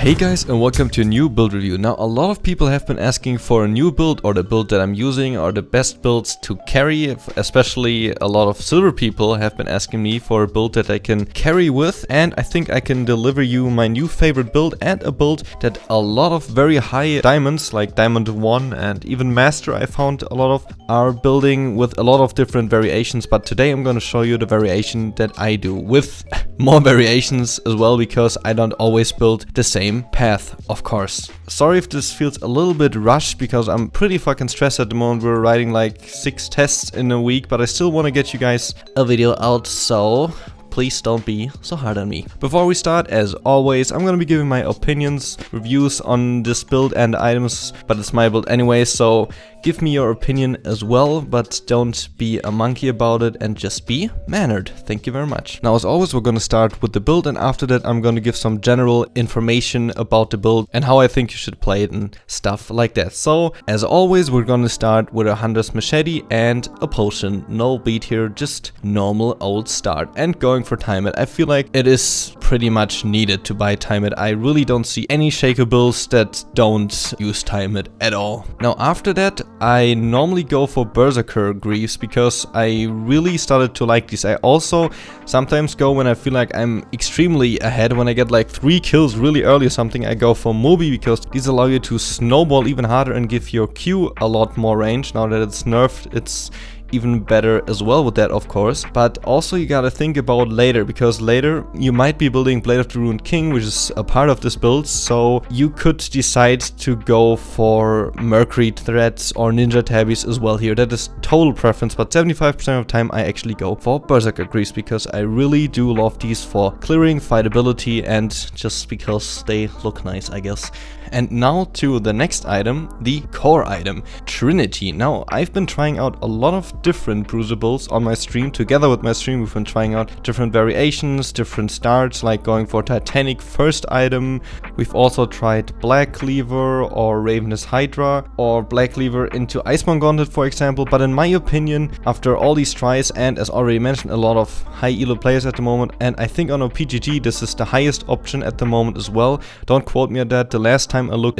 Hey guys, and welcome to a new build review. Now, a lot of people have been asking for a new build, or the build that I'm using are the best builds to carry. Especially a lot of silver people have been asking me for a build that I can carry with, and I think I can deliver you my new favorite build, and a build that a lot of very high diamonds like Diamond 1 and even Master I found a lot of are building with a lot of different variations. But today I'm going to show you the variation that I do with more variations as well, because I don't always build the same path, of course. Sorry if this feels a little bit rushed, because I'm pretty fucking stressed at the moment. We're writing like 6 tests in a week, but I still want to get you guys a video out, so please don't be so hard on me. Before we start, as always, I'm gonna be giving my opinions, reviews on this build and items, but it's my build anyway, so give me your opinion as well, but don't be a monkey about it and just be mannered. Thank you very much. Now, as always, we're gonna start with the build, and after that I'm gonna give some general information about the build and how I think you should play it and stuff like that. So, as always, we're gonna start with a hunter's machete and a potion. No beat here, just normal old start. And going for time it. I feel like it is pretty much needed to buy time it. I really don't see any Shaco builds that don't use time it at all. Now, after that, I normally go for Berserker Greaves, because I really started to like these. I also sometimes go when I feel like I'm extremely ahead, when I get like 3 kills really early or something, I go for Mobi, because these allow you to snowball even harder and give your Q a lot more range. Now that it's nerfed, it's even better as well with that, of course. But also you gotta think about later, because later you might be building Blade of the Ruined King, which is a part of this build, so you could decide to go for Mercury Threads or Ninja Tabbies as well here. That is total preference, but 75% of the time I actually go for Berserker Greaves, because I really do love these for clearing, fightability, and just because they look nice, I guess. And now to the next item, the core item, Trinity. Now, I've been trying out a lot of different Bruiser builds on my stream. Together with my stream, we've been trying out different variations, different starts, like going for Titanic first item. We've also tried Black Cleaver or Ravenous Hydra, or Black Cleaver into Iceborne Gauntlet, for example. But in my opinion, after all these tries, and as already mentioned, a lot of high elo players at the moment, and I think on OPGG this is the highest option at the moment as well. Don't quote me on that. The last time I looked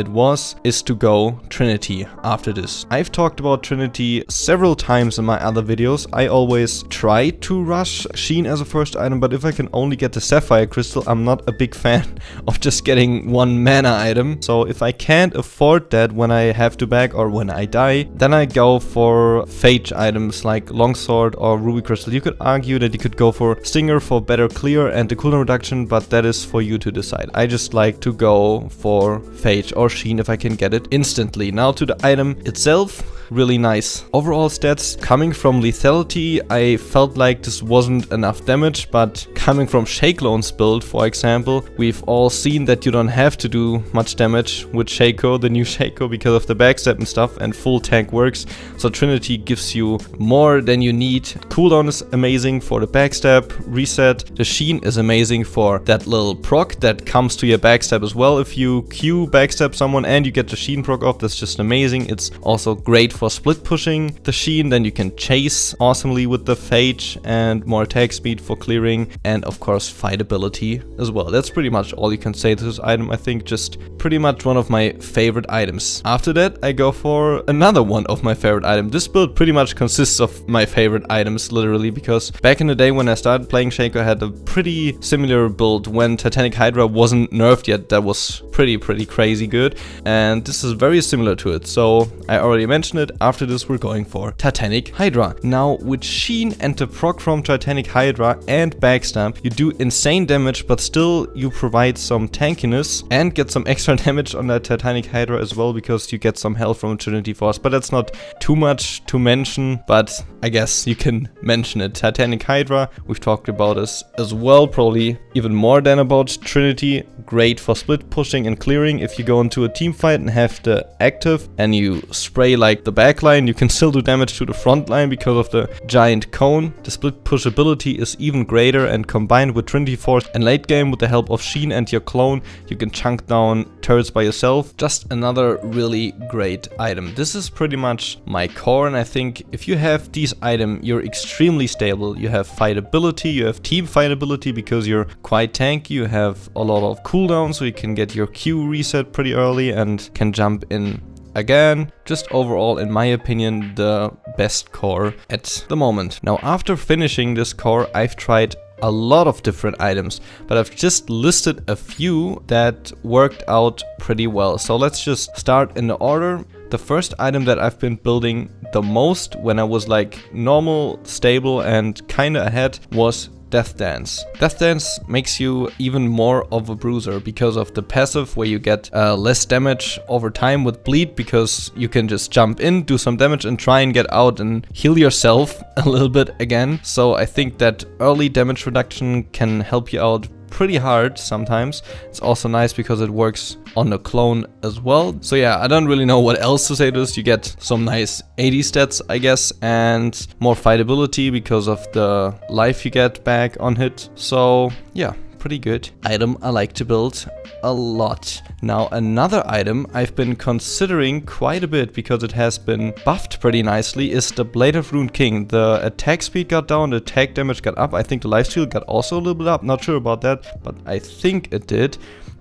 is to go Trinity after this. I've talked about Trinity several times in my other videos. I always try to rush Sheen as a first item, but if I can only get the Sapphire Crystal, I'm not a big fan of just getting 1 mana item. So if I can't afford that when I have to back or when I die, then I go for Phage items like Longsword or Ruby Crystal. You could argue that you could go for Stinger for better clear and the cooldown reduction, but that is for you to decide. I just like to go for Phage or Sheen if I can get it instantly. Now to the item itself, really nice. Overall stats coming from lethality, I felt like this wasn't enough damage, but coming from Shakelone's build, for example, we've all seen that you don't have to do much damage with Shaco, the new Shaco, because of the backstab and stuff, and full tank works. So Trinity gives you more than you need. Cooldown is amazing for the backstab, reset. The Sheen is amazing for that little proc that comes to your backstab as well. If you Q backstab someone and you get the Sheen proc off, that's just amazing. It's also great for split pushing the Sheen, then you can chase awesomely with the Phage, and more attack speed for clearing, and of course fightability as well. That's pretty much all you can say to this item. I think just pretty much one of my favorite items. After that I go for another one of my favorite items. This build pretty much consists of my favorite items, literally, because back in the day when I started playing Shaco, I had a pretty similar build when Titanic Hydra wasn't nerfed yet. That was pretty crazy good, and this is very similar to it, so I already mentioned it. After this we're going for Titanic Hydra. Now with Sheen and the proc from Titanic Hydra and backstab, you do insane damage, but still you provide some tankiness and get some extra damage on that Titanic Hydra as well, because you get some health from Trinity Force. But that's not too much to mention, but I guess you can mention it. Titanic Hydra, we've talked about this as well, probably even more than about Trinity. Great for split pushing and clearing. If you go into a team fight and have the active and you spray like the backline, you can still do damage to the front line because of the giant cone. The split pushability is even greater, and combined with Trinity Force and late game with the help of Sheen and your clone, you can chunk down turrets by yourself. Just another really great item. This is pretty much my core, and I think if you have these items, you're extremely stable. You have fightability, you have team fightability because you're quite tanky, you have a lot of cooldown, so you can get your Q reset pretty early and can jump in again. Just overall, in my opinion, the best core at the moment. Now, after finishing this core, I've tried a lot of different items, but I've just listed a few that worked out pretty well. So let's just start in the order. The first item that I've been building the most when I was like normal, stable and kinda ahead was Death Dance. Death Dance makes you even more of a bruiser because of the passive where you get less damage over time with bleed, because you can just jump in, do some damage and try and get out and heal yourself a little bit again. So I think that early damage reduction can help you out pretty hard sometimes. It's also nice because it works on the clone as well. So yeah, I don't really know what else to say to this. You get some nice 80 stats, I guess, and more fightability because of the life you get back on hit. So yeah, pretty good item I like to build a lot. Now, another item I've been considering quite a bit because it has been buffed pretty nicely is the Blade of Ruined King. The attack speed got down, the attack damage got up. I think the lifesteal got also a little bit up. Not sure about that, but I think it did.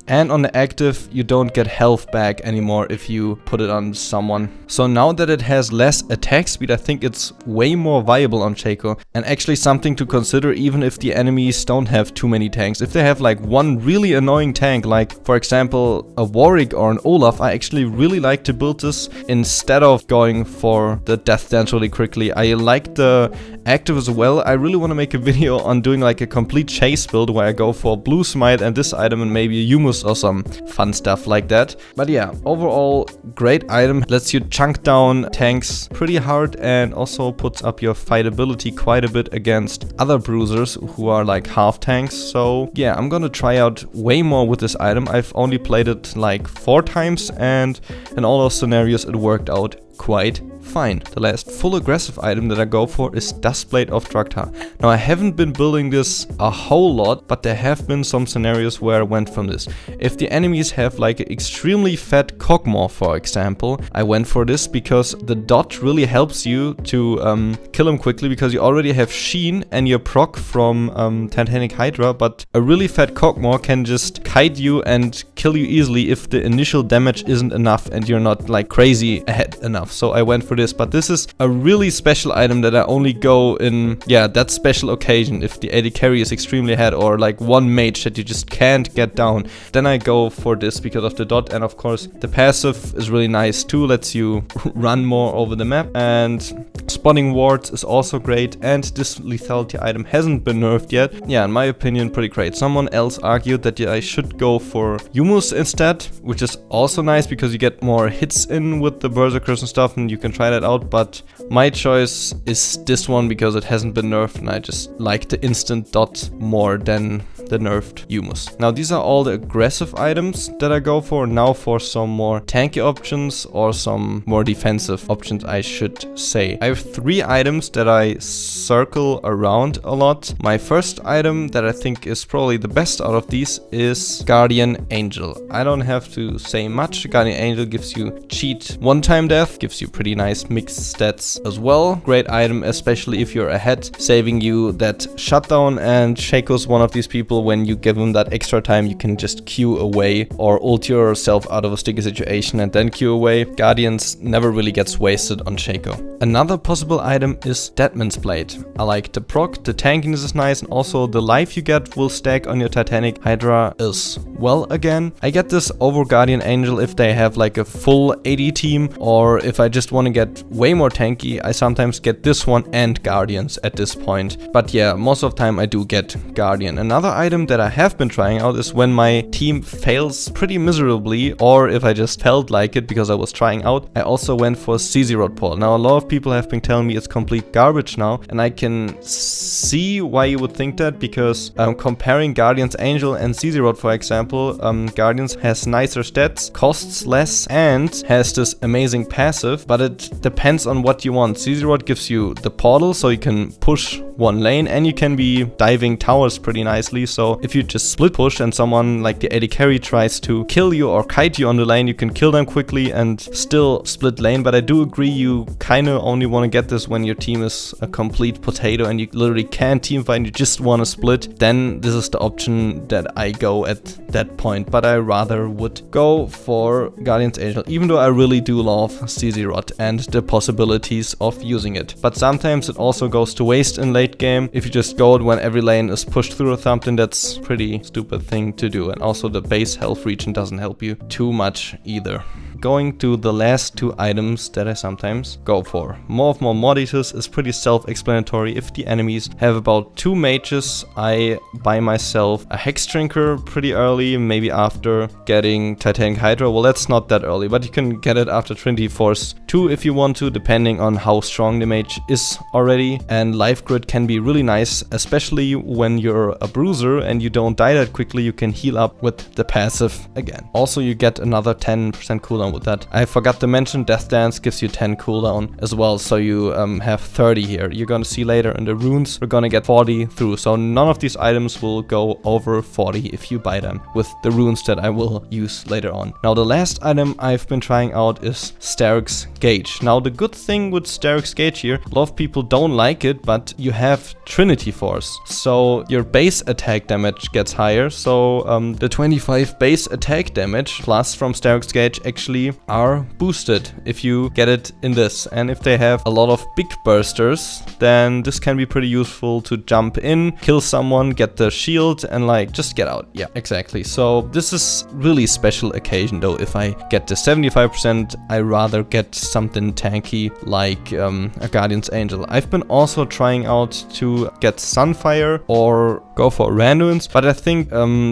And on the active, you don't get health back anymore if you put it on someone. So now that it has less attack speed, I think it's way more viable on Shaco. And actually something to consider even if the enemies don't have too many tanks. If they have like one really annoying tank, like for example a Warwick or an Olaf, I actually really like to build this instead of going for the Death Dance really quickly. I like the active as well. I really want to make a video on doing like a complete chase build where I go for Blue Smite and this item and maybe a Humus or some fun stuff like that. But yeah, overall great item. Lets you chunk down tanks pretty hard and also puts up your fightability quite a bit against other bruisers who are like half tanks. So yeah, I'm gonna try out way more with this item. I've only played it like 4 times and in all those scenarios it worked out quite fine. The last full aggressive item that I go for is Dustblade of Draktar. Now, I haven't been building this a whole lot, but there have been some scenarios where I went from this. If the enemies have like an extremely fat Cogmore, for example, I went for this because the dot really helps you to kill him quickly because you already have Sheen and your proc from Titanic Hydra, but a really fat Cogmore can just kite you and kill you easily if the initial damage isn't enough and you're not like crazy ahead enough. So I went for this, but this is a really special item that I only go in, yeah, that special occasion. If the AD carry is extremely ahead or like one mage that you just can't get down, then I go for this because of the dot. And of course the passive is really nice too, lets you run more over the map, and spawning wards is also great, and this lethality item hasn't been nerfed yet. Yeah, in my opinion, pretty great. Someone else argued that I should go for Humus instead, which is also nice because you get more hits in with the berserkers and stuff, and you can try that out, but my choice is this one because it hasn't been nerfed and I just like the instant dot more than the nerfed Humus. Now, these are all the aggressive items that I go for. Now for some more tanky options or some more defensive options, I should say. I have 3 items that I circle around a lot. My first item that I think is probably the best out of these is Guardian Angel. I don't have to say much. Guardian Angel gives you cheat one-time death, gives you pretty nice mixed stats as well. Great item, especially if you're ahead, saving you that shutdown, and Shaco's one of these people. When you give him that extra time, you can just Q away or ult yourself out of a sticky situation and then Q away. Guardians never really gets wasted on Shaco. Another possible item is Deadman's Blade. I like the proc, the tankiness is nice, and also the life you get will stack on your Titanic Hydra as well again. I get this over Guardian Angel if they have like a full AD team, or if I just want to get way more tanky, I sometimes get this one and Guardians at this point. But yeah, most of the time I do get Guardian. Another item that I have been trying out is when my team fails pretty miserably, or if I just felt like it because I was trying out, I also went for CZ Rod Portal. Now, a lot of people have been telling me it's complete garbage now, and I can see why you would think that, because comparing Guardian's Angel and CZ Rod, for example, Guardians has nicer stats, costs less, and has this amazing passive, but it depends on what you want. CZ Rod gives you the portal, so you can push one lane, and you can be diving towers pretty nicely. So if you just split push and someone like the AD carry tries to kill you or kite you on the lane, you can kill them quickly and still split lane. But I do agree, you kind of only want to get this when your team is a complete potato and you literally can't teamfight and you just want to split. Then this is the option that I go at that point, but I rather would go for Guardian's Angel, even though I really do love CZ Rod and the possibilities of using it. But sometimes it also goes to waste in late game. If you just go when every lane is pushed through a thumb, then that's a pretty stupid thing to do. And also the base health regen doesn't help you too much either. Going to the last two items that I sometimes go for. More of more Morditus is pretty self-explanatory. If the enemies have about 2 mages, I buy myself a Hex Drinker pretty early, maybe after getting Titanic Hydra. Well, that's not that early, but you can get it after Trinity Force 2 if you want to, depending on how strong the mage is already. And Life Grid can be really nice, especially when you're a bruiser and you don't die that quickly. You can heal up with the passive again. Also, you get another 10% cooldown with that. I forgot to mention Death Dance gives you 10 cooldown as well, so you have 30 here. You're gonna see later in the runes we're gonna get 40 through, so none of these items will go over 40 if you buy them with the runes that I will use later on. Now the last item I've been trying out is Starrick's Gauge. Now the good thing with Starrick's Gauge here, a lot of people don't like it, but you have Trinity Force, so your base attack damage gets higher. So the 25 base attack damage plus from Starrick's Gauge actually are boosted if you get it in this. And if they have a lot of big bursters, then this can be pretty useful to jump in, kill someone, get the shield, and like just get out. Yeah, exactly. So this is really special occasion though. If I get the 75%, I rather get something tanky like a Guardian's Angel. I've been also trying out to get Sunfire or go for Randuin's, but I think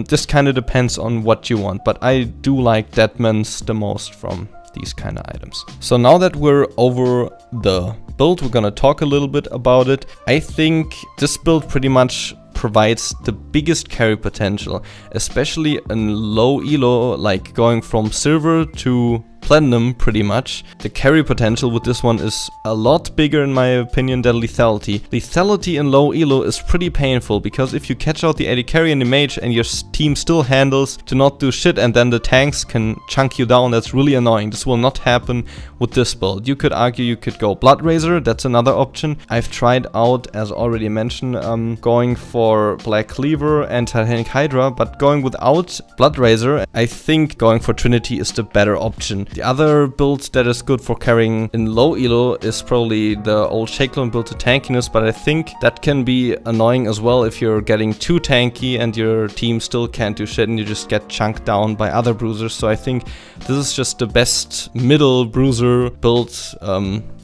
this kind of depends on what you want. But I do like Deadman's the most from these kind of items. So now that we're over the build, we're gonna talk a little bit about it. I think this build pretty much provides the biggest carry potential, especially in low elo, like going from silver to platinum pretty much. The carry potential with this one is a lot bigger in my opinion than lethality. Lethality in low elo is pretty painful, because if you catch out the AD carry and the mage and your team still handles to not do shit and then the tanks can chunk you down, that's really annoying. This will not happen with this build. You could argue you could go Blood Razor, that's another option. I've tried out, as already mentioned, going for Black Cleaver and Titanic Hydra, but going without Blood Razor, I think going for Trinity is the better option. The other build that is good for carrying in low elo is probably the old Shaco build to tankiness, but I think that can be annoying as well if you're getting too tanky and your team still can't do shit and you just get chunked down by other bruisers. So I think this is just the best middle bruiser build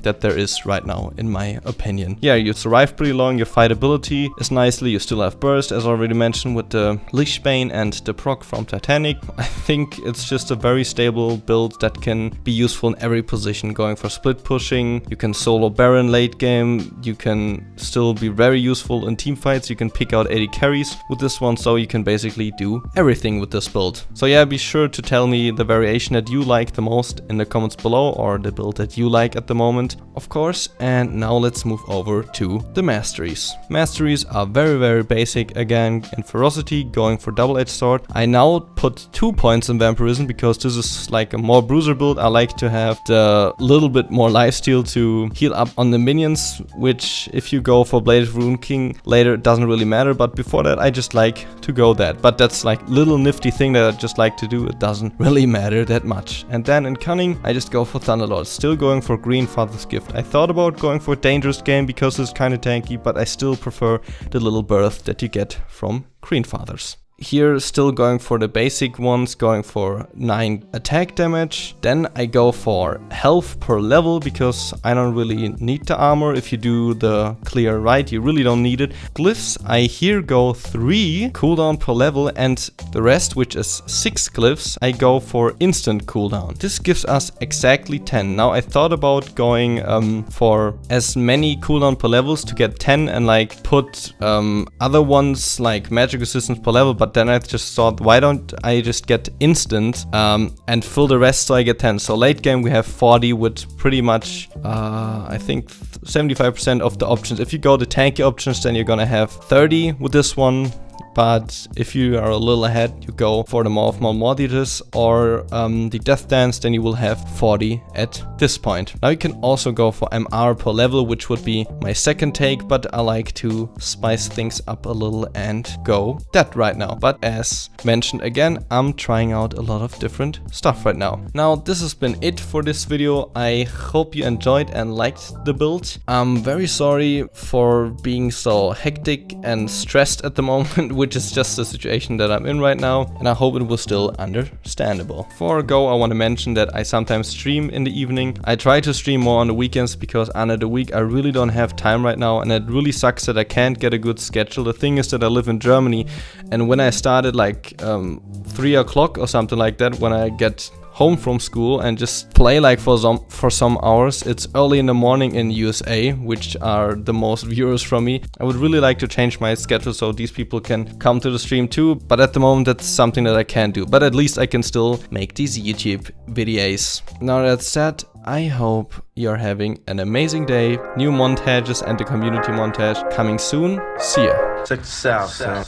that there is right now, in my opinion. Yeah, you survive pretty long, your fightability is nicely, you still have burst, as already mentioned, with the Lich Bane and the proc from Titanic. I think it's just a very stable build that can be useful in every position, going for split pushing, you can solo Baron late game, you can still be very useful in team fights, you can pick out AD carries with this one, so you can basically do everything with this build. So yeah, be sure to tell me the variation that you like the most in the comments below, or the build that you like at the moment, of course. And now let's move over to the masteries. Masteries are very basic again. In ferocity, going for double-edged sword. I now put 2 points in vampirism because this is like a more bruiser build. I like to have the little bit more lifesteal to heal up on the minions, which if you go for Bladed Rune King later, it doesn't really matter, but before that I just like to go that. But that's like little nifty thing that I just like to do. It doesn't really matter that much. And then in cunning, I just go for Thunderlord, still going for Green Father's Gift. I thought about going for Dangerous Game because it's kind of tanky, but I still prefer the little birth that you get from Green Fathers. here still going for the basic ones, going for 9 attack damage. Then I go for health per level because I don't really need the armor. If you do the clear right, you really don't need it. Glyphs, I here go 3 cooldown per level, and the rest, which is 6 glyphs, I go for instant cooldown. This gives us exactly 10. Now I thought about going for as many cooldown per levels to get 10 and like put other ones like magic resistance per level, but then I just thought, why don't I just get instant and fill the rest so I get 10. So late game we have 40 with pretty much I think 75% of the options. If you go the tanky options, then you're gonna have 30 with this one. But if you are a little ahead, you go for the Maw of Malmortius or the Death Dance, then you will have 40 at this point. Now you can also go for MR per level, which would be my second take, but I like to spice things up a little and go that right now. But as mentioned again, I'm trying out a lot of different stuff right now. Now this has been it for this video. I hope you enjoyed and liked the build. I'm very sorry for being so hectic and stressed at the moment, which is just the situation that I'm in right now, and I hope it was still understandable. Before I go, I want to mention that I sometimes stream in the evening. I try to stream more on the weekends because under the week I really don't have time right now, and it really sucks that I can't get a good schedule. The thing is that I live in Germany, and when I started like 3 o'clock or something like that, when I get home from school and just play like for some hours, it's early in the morning in USA, which are the most viewers from me. I would really like to change my schedule so these people can come to the stream too, but at the moment that's something that I can't do. But at least I can still make these YouTube videos. Now that said, I hope you're having an amazing day. New montages and the community montage coming soon. See ya. Check this out.